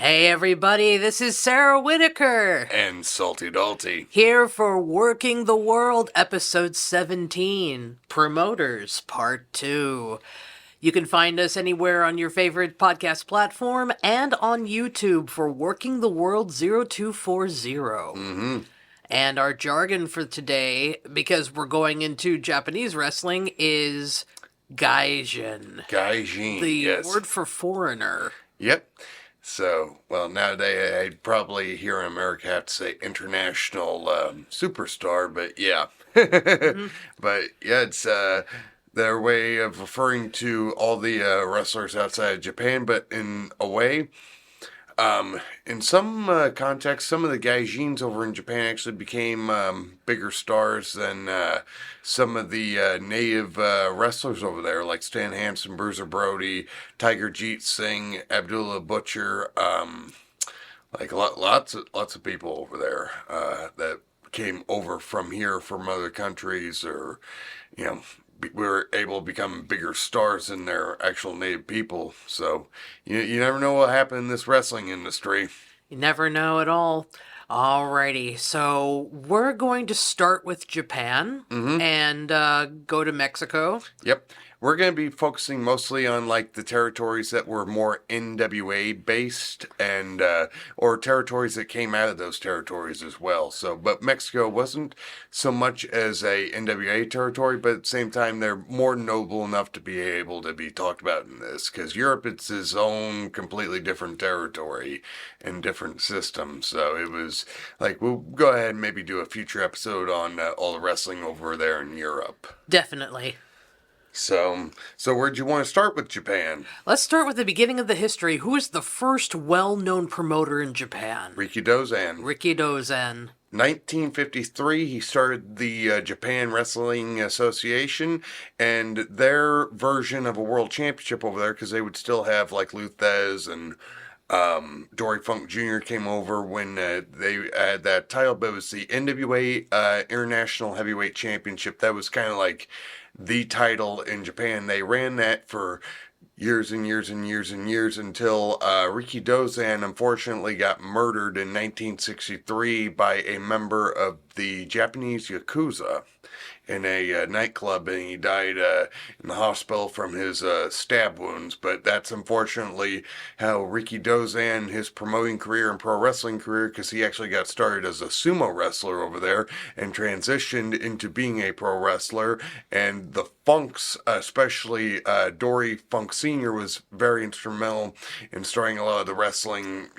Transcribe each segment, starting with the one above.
Hey everybody, this is Sarah Whitaker. And Salty Dalty. Here for Working the World, episode 17, Promoters, part 2. You can find us anywhere on your favorite podcast platform and on YouTube for Working the World 0240. Mm-hmm. And our jargon for today, because we're going into Japanese wrestling, is gaijin. Gaijin, The yes. word for foreigner. Yep. So, nowadays I'd probably here in America have to say international superstar, but yeah. Mm-hmm. But yeah, it's their way of referring to all the wrestlers outside of Japan, but in a way, in some contexts, some of the gaijins over in Japan actually became bigger stars than some of the native wrestlers over there, like Stan Hansen, Bruiser Brody, Tiger Jeet Singh, Abdullah Butcher, lots of people over there that came over from here from other countries, or were able to become bigger stars than their actual native people. So you never know what happened in this wrestling industry. You never know at all. Alrighty, so we're going to start with Japan and go to Mexico. Yep. We're going to be focusing mostly on the territories that were more NWA based and or territories that came out of those territories as well. So, but Mexico wasn't so much as a NWA territory, but at the same time they're more noble enough to be able to be talked about in this, because Europe, it's its own completely different territory and different system. So it was we'll go ahead and maybe do a future episode on all the wrestling over there in Europe. Definitely. So where'd you want to start with Japan? Let's start with the beginning of the history. Who is the first well-known promoter in Japan? Rikidozan. 1953, he started the Japan Wrestling Association, and their version of a world championship over there, because they would still have Lou Thez and Dory Funk Jr. came over when they had that title, but it was the NWA International Heavyweight Championship. That was kind of the title in Japan. They ran that for years and years and years and years until Rikidozan unfortunately got murdered in 1963 by a member of the Japanese Yakuza in a nightclub, and he died in the hospital from his stab wounds. But that's unfortunately how Rikidozan, his promoting career and pro wrestling career, because he actually got started as a sumo wrestler over there and transitioned into being a pro wrestler. And the Funks, especially Dory Funk Sr., was very instrumental in starting a lot of the wrestling,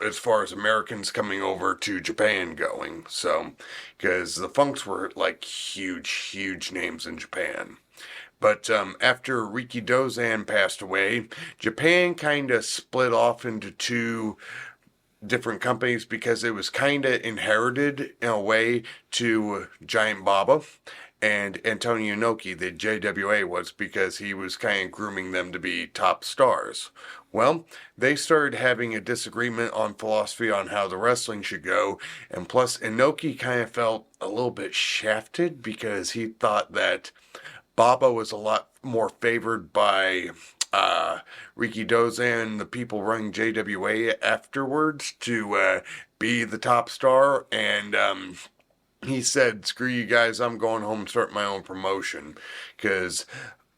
as far as Americans coming over to Japan going. So, because the Funks were huge names in Japan. But after Rikidozan passed away, Japan kind of split off into two different companies, because it was kind of inherited in a way to Giant Baba and Antonio Inoki. The JWA was, because he was kind of grooming them to be top stars. Well, they started having a disagreement on philosophy on how the wrestling should go, and plus Inoki kind of felt a little bit shafted, because he thought that Baba was a lot more favored by Rikidozan and the people running JWA afterwards to be the top star, and he said, "Screw you guys, I'm going home and start my own promotion," because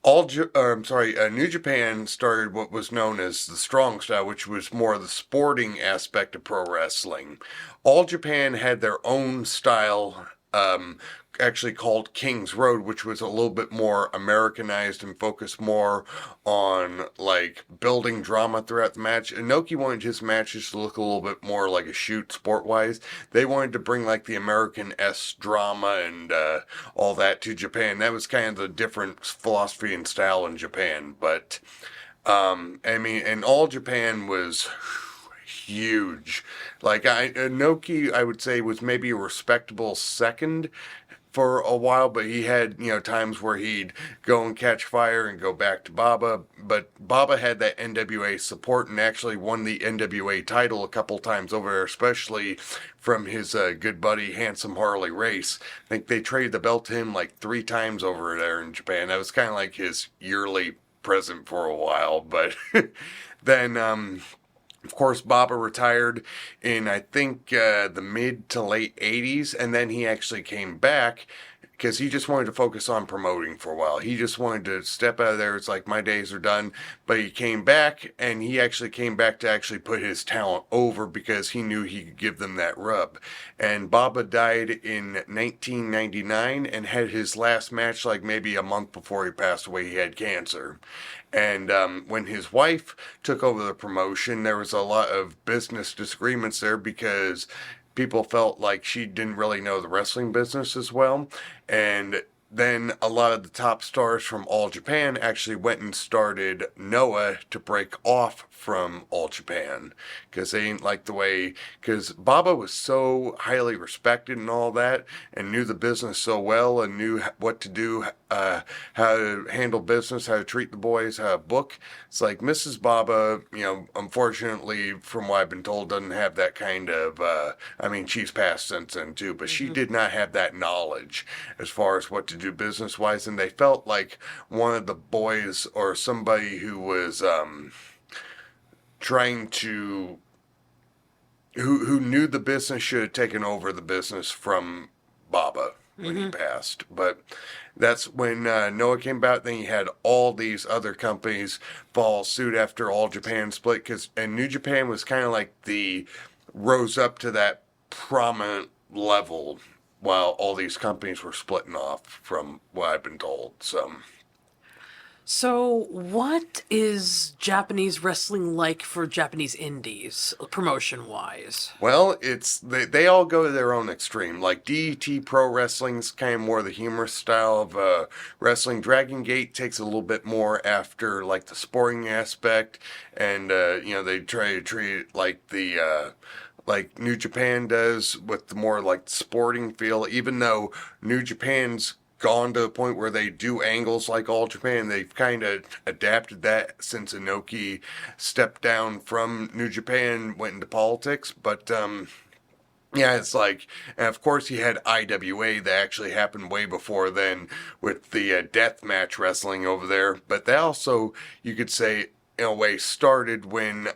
New Japan started what was known as the Strong Style, which was more the sporting aspect of pro wrestling. All Japan had their own style, actually called King's Road, which was a little bit more Americanized and focused more on building drama throughout the match. Inoki wanted his matches to look a little bit more like a shoot sport-wise. They wanted to bring the American-esque drama and all that to Japan. That was kind of the different philosophy and style in Japan. But and all Japan was huge. Inoki, I would say, was maybe a respectable second for a while, but he had, times where he'd go and catch fire and go back to Baba. But Baba had that NWA support and actually won the NWA title a couple times over there, especially from his good buddy, Handsome Harley Race. I think they traded the belt to him 3 times over there in Japan. That was kind of his yearly present for a while. But then Of course, Baba retired in, I think, the mid to late 80s, and then he actually came back because he just wanted to focus on promoting for a while. He just wanted to step out of there. It's like, my days are done. But he came back, and he actually came back to actually put his talent over because he knew he could give them that rub. And Baba died in 1999 and had his last match like maybe a month before he passed away. He had cancer. And when his wife took over the promotion, there was a lot of business disagreements there because people felt like she didn't really know the wrestling business as well. And then a lot of the top stars from All Japan actually went and started Noah to break off from All Japan because they didn't like the way, because Baba was so highly respected and all that and knew the business so well and knew what to do, how to handle business, how to treat the boys, how to book. It's like Mrs. Baba, unfortunately, from what I've been told, doesn't have that kind of, I mean, she's passed since then too, but she did not have that knowledge as far as what to do business wise. And they felt like one of the boys or somebody who was, trying to, who knew the business should have taken over the business from Baba when he passed. But that's when Noah came about. Then you had all these other companies follow suit after All Japan split, and New Japan was kind of like rose up to that prominent level while all these companies were splitting off, from what I've been told. So, what is Japanese wrestling like for Japanese indies, promotion-wise? Well, they all go to their own extreme. Like DDT Pro Wrestling's kind of more the humorous style of wrestling. Dragon Gate takes a little bit more after like the sporting aspect, and they try to treat it like the like New Japan does with the more like sporting feel. Even though New Japan's gone to the point where they do angles like All Japan. They've kind of adapted that since Inoki stepped down from New Japan, went into politics. But yeah, it's like, and of course you had IWA that actually happened way before then with the death match wrestling over there. But that also, you could say, in a way, started when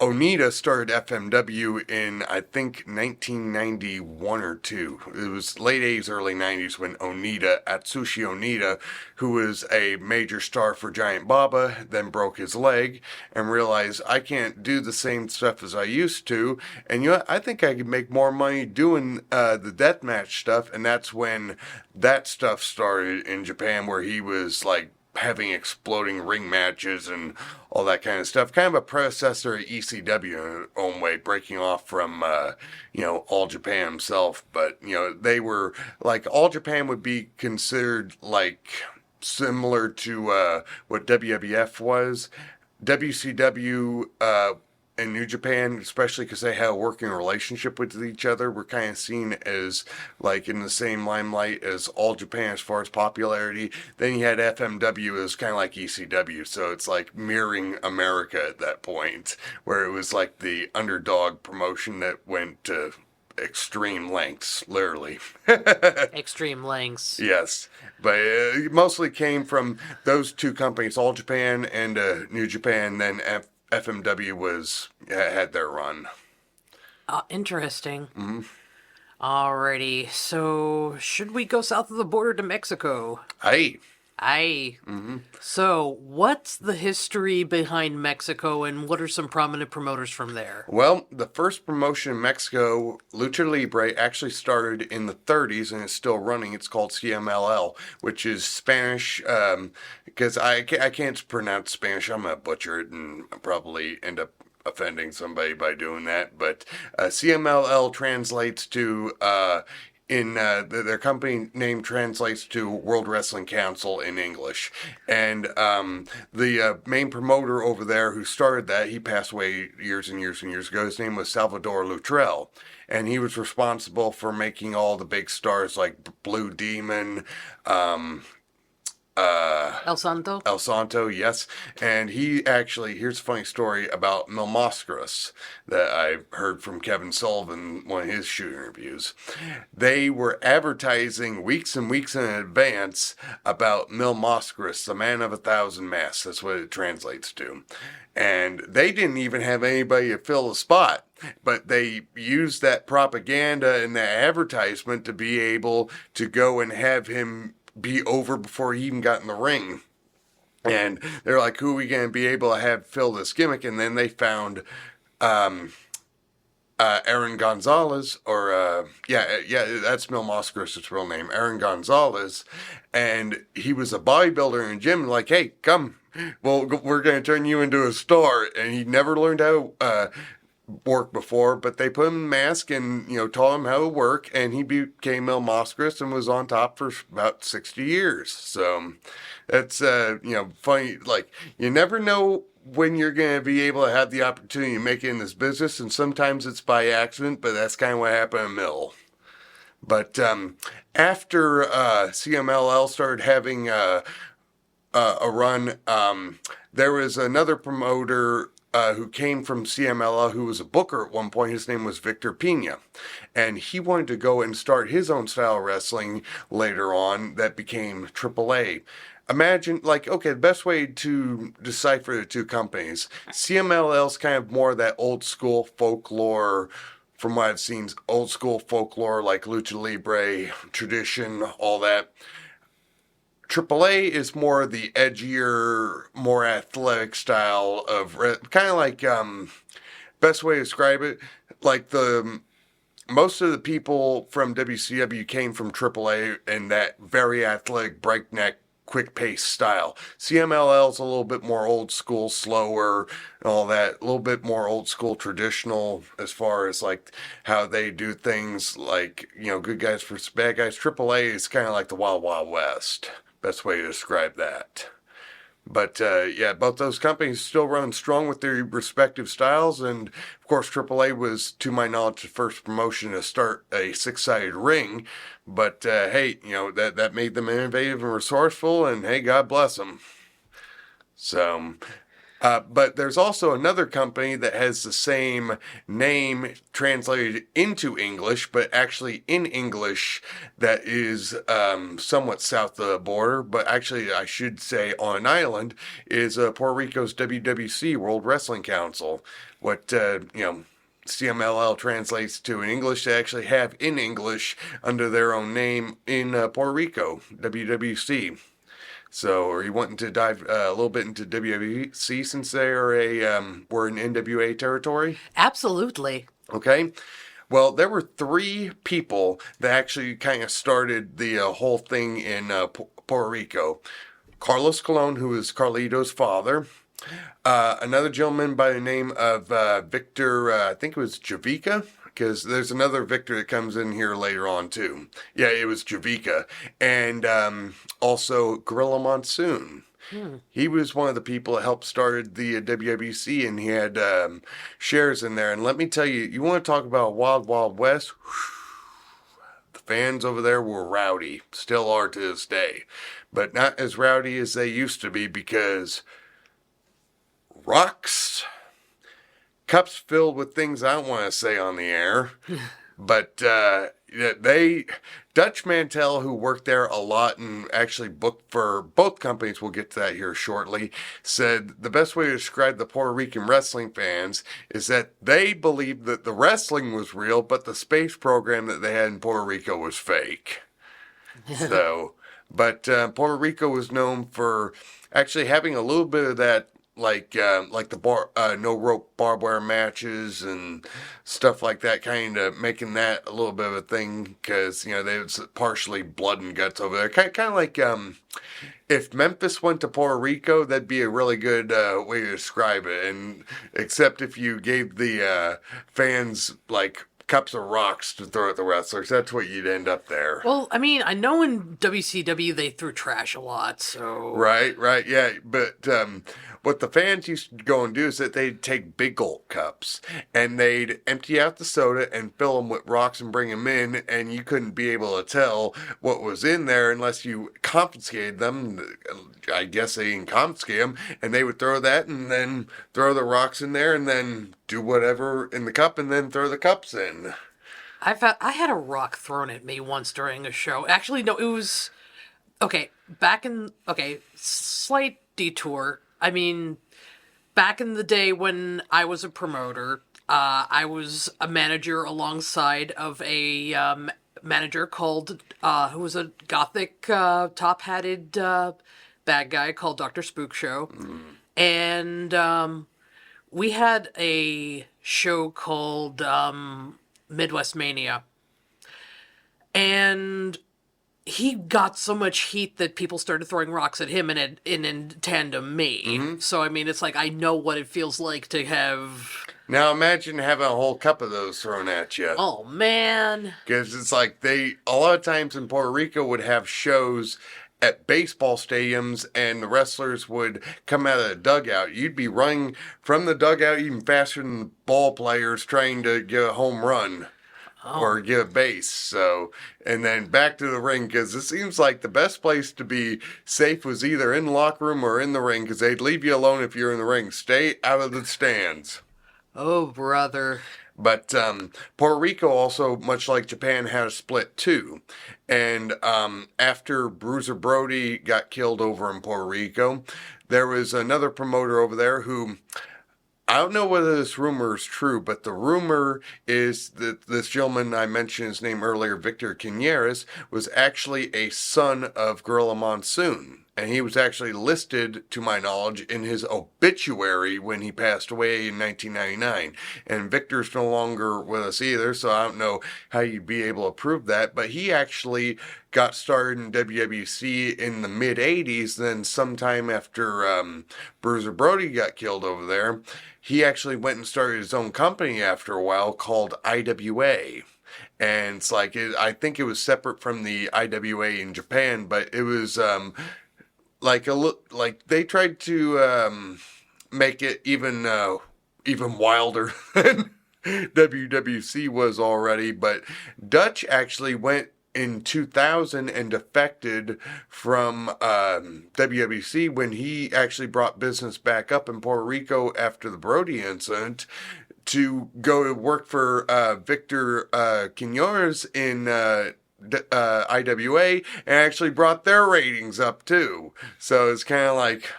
Onita started FMW in, I think, 1991 or 2. It was late 80s, early 90s when Atsushi Onita, who was a major star for Giant Baba, then broke his leg and realized, I can't do the same stuff as I used to. And I think I could make more money doing the deathmatch stuff. And that's when that stuff started in Japan, where he was like having exploding ring matches and all that kind of stuff. Kind of a predecessor of ECW in its own way, breaking off from, All Japan himself. But, they were, like, All Japan would be considered, like, similar to what WWF was. WCW, in New Japan, especially because they had a working relationship with each other, were kind of seen as like in the same limelight as All Japan as far as popularity. Then you had FMW as kind of like ECW, so it's like mirroring America at that point, where it was like the underdog promotion that went to extreme lengths, literally. Extreme lengths. Yes, but it mostly came from those two companies, All Japan and New Japan. Then FMW had their run. Interesting. Alrighty, so should we go south of the border to Mexico? Aye. Aye. So, what's the history behind Mexico, and what are some prominent promoters from there? Well, the first promotion in Mexico, Lucha Libre, actually started in the 30s and is still running. It's called CMLL, which is Spanish, because I can't pronounce Spanish. I'm going to butcher it and probably end up offending somebody by doing that. But CMLL translates to... their company name translates to World Wrestling Council in English. And the main promoter over there who started that, he passed away years and years and years ago. His name was Salvador Lutrell. And he was responsible for making all the big stars like Blue Demon, El Santo? El Santo, yes. And he actually, here's a funny story about Mil Moscaris that I heard from Kevin Sullivan, one of his shoot interviews. They were advertising weeks and weeks in advance about Mil Moscaris, the man of 1,000 masks. That's what it translates to. And they didn't even have anybody to fill the spot, but they used that propaganda and that advertisement to be able to go and have him be over before he even got in the ring. And they're like, who are we going to be able to have fill this gimmick? And then they found Aaron Gonzalez, or that's Mil Moscaris' real name, Aaron Gonzalez. And he was a bodybuilder in the gym, like, hey, come, well, we're going to turn you into a star. And he never learned how work before, but they put him in a mask and, taught him how to work, and he became Mil Moscaris and was on top for about 60 years. So that's, funny. Like, you never know when you're going to be able to have the opportunity to make it in this business, and sometimes it's by accident, but that's kind of what happened to Mil. But after CMLL started having a run, there was another promoter who came from CMLL, who was a booker at one point. His name was Victor Pena. And he wanted to go and start his own style of wrestling later on that became AAA. Imagine, the best way to decipher the two companies, CMLL's kind of more of that old school folklore, from what I've seen, old school folklore like Lucha Libre, tradition, all that. AAA is more the edgier, more athletic style of, kind of like, best way to describe it, like most of the people from WCW came from AAA in that very athletic, breakneck, quick-paced style. CMLL's a little bit more old school, slower, and all that, a little bit more old school, traditional as far as like how they do things, like, good guys versus bad guys. AAA is kind of like the Wild Wild West. Best way to describe that. But both those companies still run strong with their respective styles, and of course AAA was, to my knowledge, the first promotion to start a six-sided ring. But hey, that made them innovative and resourceful, and hey, God bless them. So, but there's also another company that has the same name translated into English, but actually in English that is somewhat south of the border, but actually I should say on an island, is Puerto Rico's WWC, World Wrestling Council. What, CMLL translates to in English, they actually have in English under their own name in Puerto Rico, WWC. So, are you wanting to dive a little bit into WWC since we're in NWA territory? Absolutely. Okay. Well, there were three people that actually kind of started the whole thing in Puerto Rico. Carlos Colon, who is Carlito's father. Another gentleman by the name of Victor, I think it was Javica, because there's another Victor that comes in here later on too. Yeah, it was Javica. And also Gorilla Monsoon. He was one of the people that helped started the WWC, and he had shares in there. And let me tell you, you want to talk about Wild Wild West? Whew, the fans over there were rowdy, still are to this day, but not as rowdy as they used to be, because rocks, cups filled with things I don't want to say on the air, but Dutch Mantel, who worked there a lot and actually booked for both companies, we'll get to that here shortly, said the best way to describe the Puerto Rican wrestling fans is that they believed that the wrestling was real, but the space program that they had in Puerto Rico was fake. So, but Puerto Rico was known for actually having a little bit of that, like the no rope barbed wire matches and stuff like that, kind of making that a little bit of a thing, because there's partially blood and guts over there, kind of like if Memphis went to Puerto Rico, that'd be a really good way to describe it. And except if you gave the fans like cups of rocks to throw at the wrestlers, that's what you'd end up there. Well, I mean, I know in WCW they threw trash a lot, so... Right, yeah. But what the fans used to go and do is that they'd take big gulp cups and they'd empty out the soda and fill them with rocks and bring them in, and you couldn't be able to tell what was in there unless you confiscated them. I guess they didn't confiscate them, and they would throw that and then throw the rocks in there and then do whatever in the cup and then throw the cups in. I had a rock thrown at me once during a show. Actually, no, it was okay. Slight detour. I mean, back in the day when I was a promoter, I was a manager alongside of a manager called who was a gothic top-hatted bad guy called Dr. Spook Show, and we had a show called Midwest Mania. And he got so much heat that people started throwing rocks at him and in tandem me. Mm-hmm. So, I mean, it's like I know what it feels like to have... Now imagine having a whole cup of those thrown at you. Oh, man. Because it's like a lot of times in Puerto Rico would have shows at baseball stadiums, and the wrestlers would come out of the dugout. You'd be running from the dugout even faster than the ball players trying to get a home run or get a base. So, and then back to the ring, because it seems like the best place to be safe was either in the locker room or in the ring, because they'd leave you alone if you're in the ring. Stay out of the stands. Oh, brother. But Puerto Rico also, much like Japan, had a split too. And after Bruiser Brody got killed over in Puerto Rico, there was another promoter over there who, I don't know whether this rumor is true, but the rumor is that this gentleman, I mentioned his name earlier, Victor Quiñones, was actually a son of Gorilla Monsoon. And he was actually listed, to my knowledge, in his obituary when he passed away in 1999. And Victor's no longer with us either, so I don't know how you'd be able to prove that. But he actually got started in WWC in the mid-'80s. Then sometime after Bruiser Brody got killed over there, he actually went and started his own company after a while called IWA. And it's like, I think it was separate from the IWA in Japan, but it was... like they tried to make it even wilder than WWC was already, but Dutch actually went in 2000 and defected from WWC when he actually brought business back up in Puerto Rico after the Brody incident to go work for Victor Quiñones in IWA, and actually brought their ratings up too. So it's kind of like,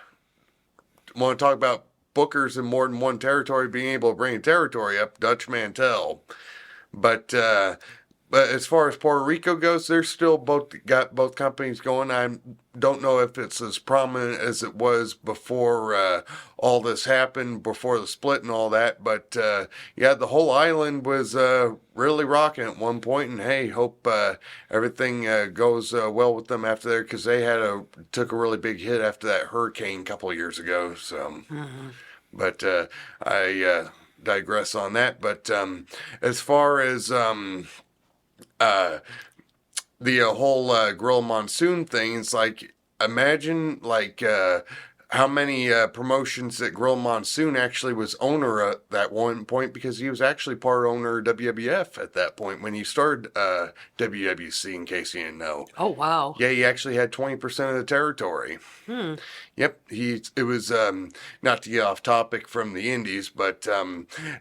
want to talk about bookers in more than one territory being able to bring a territory up, Dutch Mantel. But as far as Puerto Rico goes, they're still got both companies going. I don't know if it's as prominent as it was before all this happened, before the split and all that. But yeah, the whole island was really rocking at one point. And hey, hope everything goes well with them after there, because they took a really big hit after that hurricane a couple of years ago. So, but I digress on that. But as far as the whole Gorilla Monsoon thing, it's like, imagine like how many promotions that Gorilla Monsoon actually was owner at that one point, because he was actually part owner of WWF at that point when he started WWC, in case you didn't know. Oh, wow. Yeah, he actually had 20% of the territory. Yep, it was, not to get off topic from the indies, but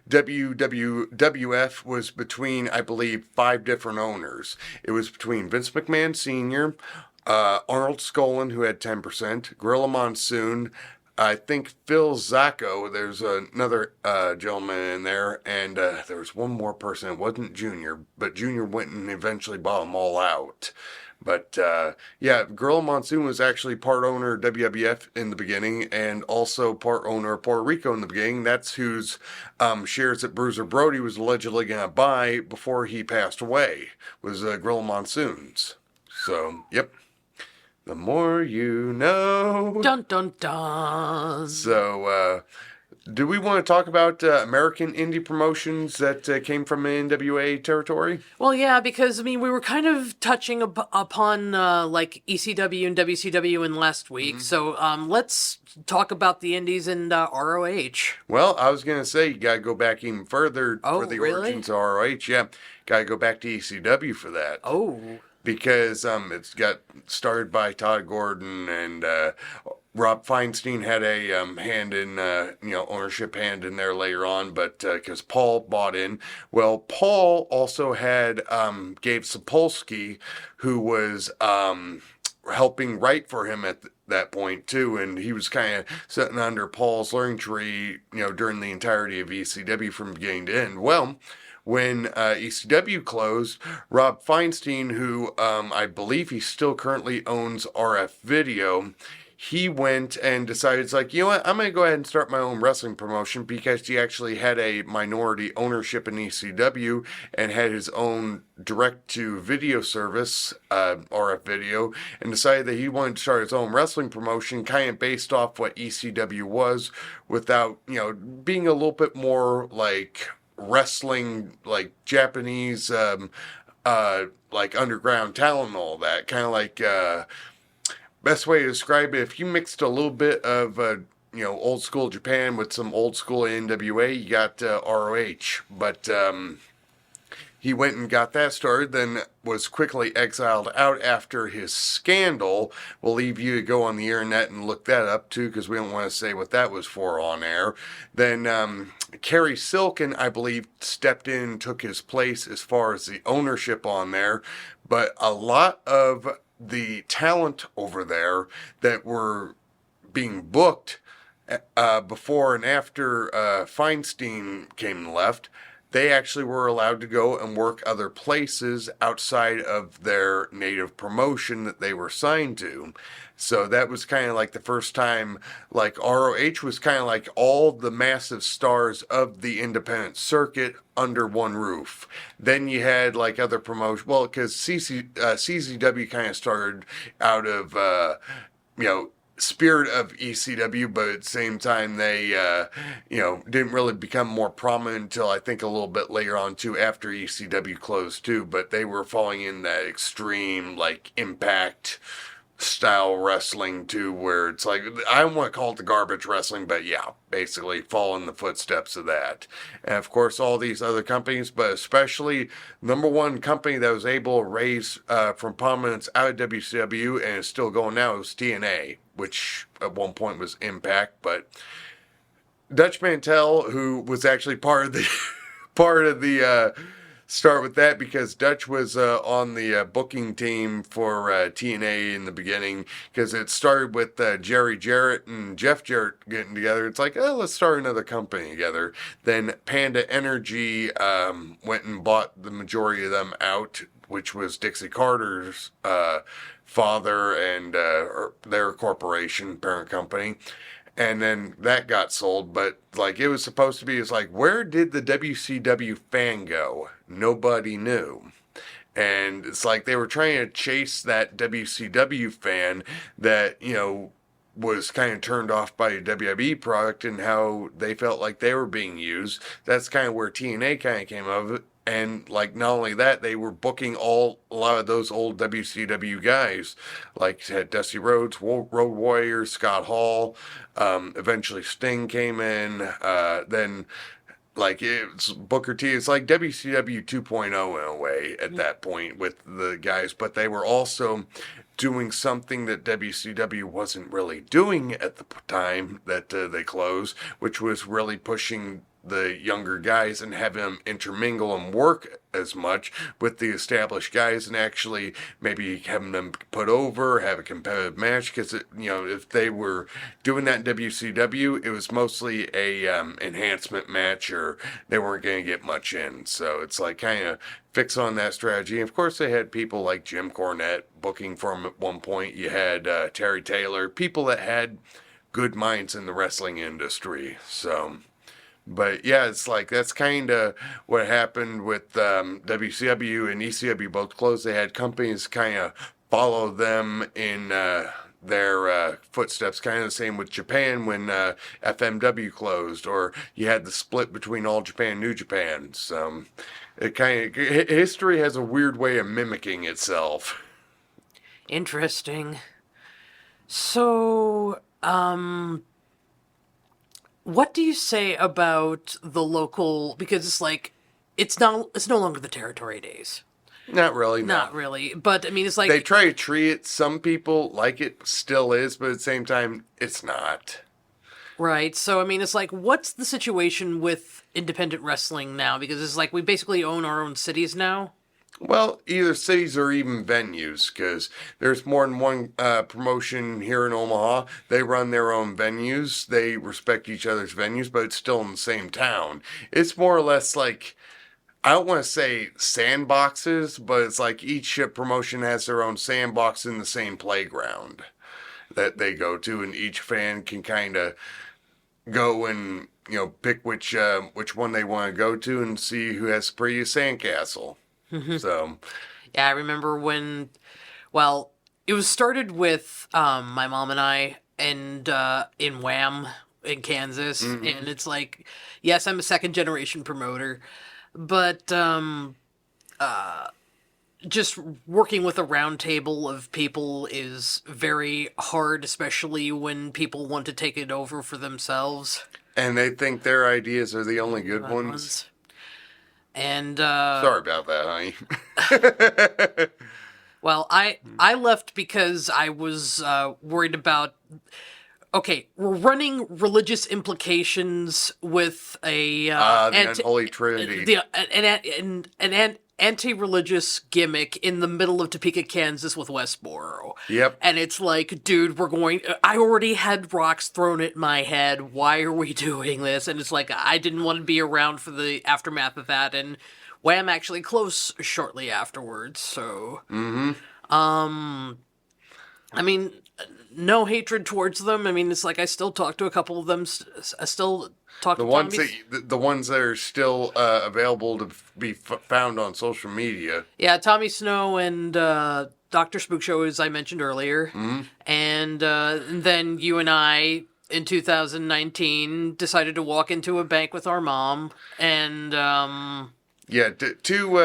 WWF was between, I believe, 5 different owners. It was between Vince McMahon Sr., Arnold Skolin, who had 10%, Gorilla Monsoon, I think Phil Zacco, there's another gentleman in there, and there was one more person. It wasn't Junior, but Junior went and eventually bought them all out. But yeah, Gorilla Monsoon was actually part owner of WWF in the beginning, and also part owner of Puerto Rico in the beginning. That's whose shares that Bruiser Brody was allegedly going to buy before he passed away, was Gorilla Monsoon's. So, yep. The more you know. Dun, dun, dun. So, Do we want to talk about American indie promotions that came from NWA territory? Well, yeah, because I mean, we were kind of touching upon like ECW and WCW in last week, so let's talk about the Indies and ROH. Well, I was going to say, you got to go back even further Oh, for the really? origins of ROH. Yeah, got to go back to ECW for that. Oh, Because it's got started by Todd Gordon, and Rob Feinstein had a hand in, ownership hand in there later on, but because Paul bought in. Well, Paul also had Gabe Sapolsky, who was helping write for him at that point too, and he was kind of sitting under Paul's learning tree, during the entirety of ECW from beginning to end. Well, when ECW closed, Rob Feinstein, who I believe he still currently owns RF Video, he went and decided, it's like, you know what, I'm going to go ahead and start my own wrestling promotion, because he actually had a minority ownership in ECW and had his own direct-to-video service, RF Video, and decided that he wanted to start his own wrestling promotion, kind of based off what ECW was, without, being a little bit more like wrestling, like Japanese, like underground talent and all that. Kind of like, best way to describe it, if you mixed a little bit of, old school Japan with some old school NWA, you got ROH. But he went and got that started, then was quickly exiled out after his scandal. We'll leave you to go on the internet and look that up too, because we don't want to say what that was for on air. Then Kerry Silken, I believe, stepped in and took his place as far as the ownership on there. But a lot of the talent over there that were being booked before and after Feinstein came and left, they actually were allowed to go and work other places outside of their native promotion that they were signed to. So that was kind of like the first time, like ROH was kind of like all the massive stars of the independent circuit under one roof. Then you had like other promotions, well, because CZW kind of started out of, spirit of ECW, but at the same time they didn't really become more prominent until I think a little bit later on too, after ECW closed too. But they were falling in that extreme like Impact style wrestling too, where it's like, I don't want to call it the garbage wrestling, but yeah, basically fall in the footsteps of that. And of course all these other companies, but especially number one company that was able to raise from prominence out of WCW and is still going now is TNA, which at one point was Impact. But Dutch Mantel, who was actually part of the start with that, because Dutch was on the booking team for TNA in the beginning, because it started with Jerry Jarrett and Jeff Jarrett getting together. It's like, oh, let's start another company together. Then Panda Energy went and bought the majority of them out, which was Dixie Carter's father and their corporation, parent company. And then that got sold, but like it was supposed to be, it's like, where did the WCW fan go? Nobody knew. And it's like they were trying to chase that WCW fan that, was kind of turned off by the WWE product and how they felt like they were being used. That's kind of where TNA kind of came of it. And like not only that, they were booking a lot of those old WCW guys, like had Dusty Rhodes, Road Warrior, Scott Hall. Eventually Sting came in. Then like it's Booker T. It's like WCW 2.0 in a way at that point with the guys, but they were also doing something that WCW wasn't really doing at the time that they closed, which was really pushing the younger guys and have them intermingle and work as much with the established guys, and actually maybe having them put over, have a competitive match. Because if they were doing that in WCW, it was mostly a enhancement match, or they weren't going to get much in. So it's like kind of fix on that strategy. And of course, they had people like Jim Cornette booking for them at one point. You had Terry Taylor, people that had good minds in the wrestling industry. So. But yeah, it's like that's kind of what happened with WCW and ECW both closed. They had companies kind of follow them in their footsteps. Kind of the same with Japan when FMW closed, or you had the split between All Japan, New Japan. So history has a weird way of mimicking itself. Interesting. So, what do you say about the local? Because it's like it's no longer the territory days. Not really, no. Not really, but I mean, it's like They try to treat it. Some people like it, still is, but at the same time, it's not. right. So I mean, it's like, what's the situation with independent wrestling now? Because it's like we basically own our own cities now. Well, either cities or even venues, because there's more than one promotion here in Omaha. They run their own venues. They respect each other's venues, but it's still in the same town. It's more or less like, I don't want to say sandboxes, but it's like each promotion has their own sandbox in the same playground that they go to, and each fan can kind of go and pick which one they want to go to and see who has the prettiest sandcastle. So, Yeah, I remember when. Well, it was started with my mom and I, and in Wham in Kansas, and it's like, yes, I'm a second generation promoter. But just working with a round table of people is very hard, especially when people want to take it over for themselves. and they think their ideas are the only good ones. And Sorry about that, honey. well, I left because I was worried about. Okay, we're running religious implications with a The Unholy Trinity. An anti-religious gimmick in the middle of Topeka, Kansas with Westboro. Yep. And it's like, dude, I already had rocks thrown at my head. Why are we doing this? And it's like, I didn't want to be around for the aftermath of that. And Wham actually closed shortly afterwards. So, I mean, no hatred towards them. I mean, it's like I still talk to a couple of them. I still talk to ones Tommy. the ones that are still available to be found on social media. Yeah, Tommy Snow and Dr. Spook Show, as I mentioned earlier. And then you and I, in 2019, decided to walk into a bank with our mom. And Yeah, two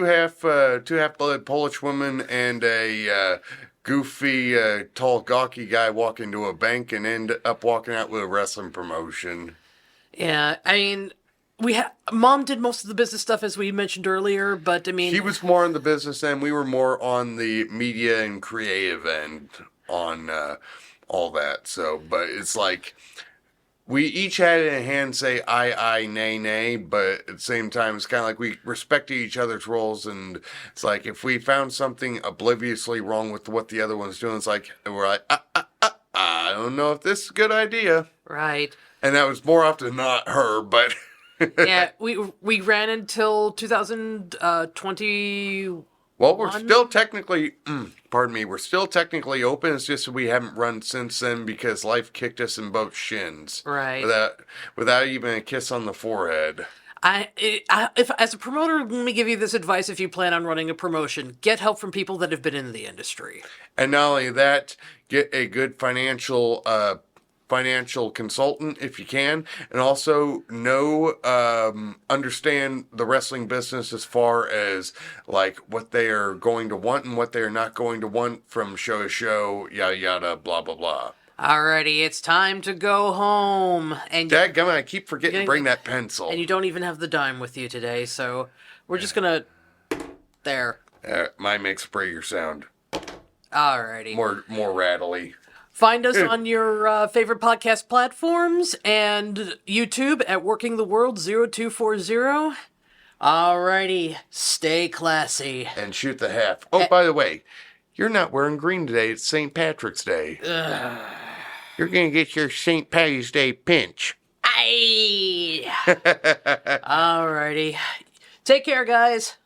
half-blooded Polish women and a goofy, tall, gawky guy walk into a bank and end up walking out with a wrestling promotion. yeah, I mean, Mom did most of the business stuff, as we mentioned earlier, but I mean, She was more on the business end. We were more on the media and creative end on all that. So, but it's like we each had it in hand say I, nay, nay, but at the same time, it's kind of like we respected each other's roles. And it's like if we found something obliviously wrong with what the other one's doing, it's like, we're like, I don't know if this is a good idea. right. And that was more often not her, but Yeah, we ran until 2020. well, we're still technically, pardon me, we're still technically open. It's just we haven't run since then because life kicked us in both shins. Right. Without even a kiss on the forehead. If as a promoter, let me give you this advice: if you plan on running a promotion, get help from people that have been in the industry. And not only that, get a good financial consultant if you can, and also understand the wrestling business as far as like what they are going to want and what they are not going to want from show to show, yada yada, blah blah blah. Alrighty, it's time to go home. And Dadgummit, I keep forgetting to bring that pencil. And you don't even have the dime with you today, so we're just gonna there. Mine makes a prettier sound. Alrighty. More rattly. Find us on your favorite podcast platforms and YouTube at Working the World 0240. Alrighty, stay classy. And shoot the half. Oh, by the way, you're not wearing green today. It's St. Patrick's Day. You're going to get your St. Patty's Day pinch. Aye. Alrighty. Take care, guys.